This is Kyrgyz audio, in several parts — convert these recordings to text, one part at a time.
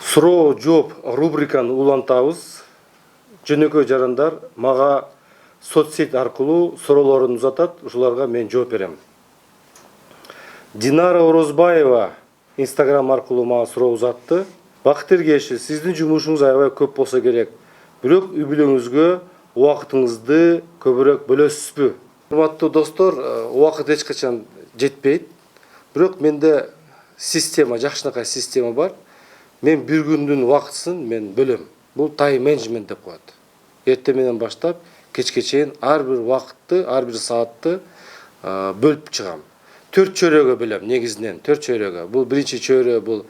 Суроо жооп рубриканы улантабыз. Жөнөкөй жарандар мага соцсет аркылуу суроолорун узатат, ушуларга мен жооп берем. Динара Орозбаева Instagram аркылуу мага суроо узатты. Бакыт Эргешев, сиздин жумушуңуз аябай көп болсо керек. Бирок үй бүлөңүзгө убактыңызды көбүрөөк бөлөсүзбү? Урматтуу достор, убакыт эч качан жетпейт. Бирок менде жакшынакай система бар. Мен bir күндүн убактысын мен бөлөм. Бул тайм менеджмент деп коет. Эртең менен баштап кечке чейин ар бир убакытты, ар бир саатты бөлүп чыгам. 4 чөйрөгө бөлөм негизинен, 4 чөйрөгө. Бул биринчи чөйрө бул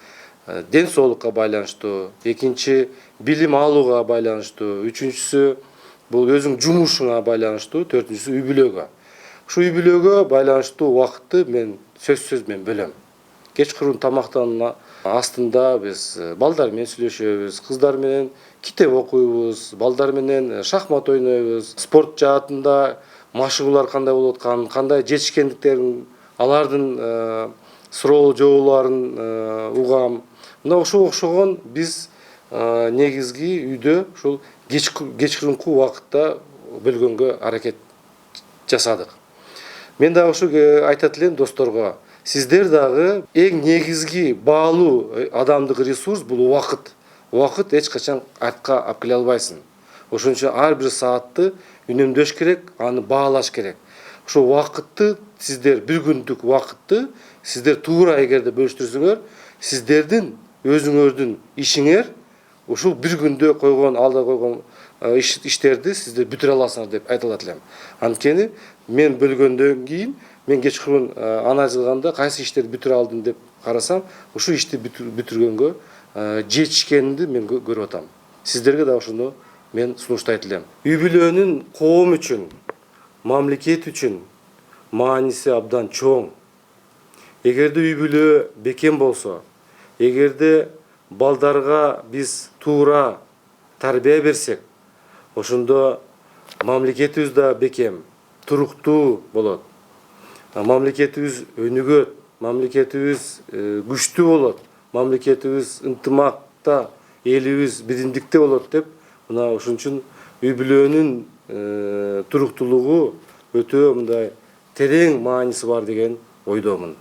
ден соолукка байланыштуу, экинчи билим алууга байланыштуу, үчүнчүсү бул өзүң жумушуңа байланыштуу, төртүнчүсү үй бүлөгө. Ушу үй бүлөгө байланыштуу убакытты мен сөзсүз бөлөм. Кечкурун тамактануу астында биз балдар менен сүйлөшөбүз, кыздар менен китеп окуйбуз, балдар менен шахмат ойнойбуз, спорт жаатында машыгуулар кандай болуп атканын, кандай жетишкендиктерин, алардын суроо жообуларын угам. Мына ошого окшогон биз негизги үйдө ушул кечкурунку убакытта бөлгөнгө аракет жасадык. Мен дагы ушу айтат элем досторго, сиздер дагы эң негизги баалуу адамдык ресурс бул убакыт. Убакыт эч качан артка алып келе албайсың. Ошон үчүн ар бир саатты үнөмдөш керек, аны баалаш керек. Ошо убакытты сиздер bir күндүк убакытты сиздер туура эгерде бөлүштүрсөңөр, сиздердин өзүңөрдүн ишиңер ушул bir күндө алда койгон иштерди сиздер бүтүрө аласыңар деп айта алат элем. Анткени мен бөлгөндөн кийин мен кечкурун анализ кылганда кайсы иштерди бүтүрө алдым деп карасам, ушу ишти бүтүргөнгө жетишкенимди мен көрүп атам. Сиздерге да ошону мен сунуштайт элем. Үй бүлөнүн коом үчүн, мамлекет үчүн мааниси абдан чоң. Эгерде үй бүлө бекем болсо, эгерде балдарга биз туура тарбия берсек, ошондо мамлекетибиз да бекем, туруктуу болот. Мамлекетибиз өнүгөт, мамлекетибиз күчтүү болот, мамлекетибиз ынтымакта, элибиз бирдиктте болот деп, мына ошон үчүн үй бүлөнүн туруктуулугу өтө мындай терең мааниси бар деген ойдомун.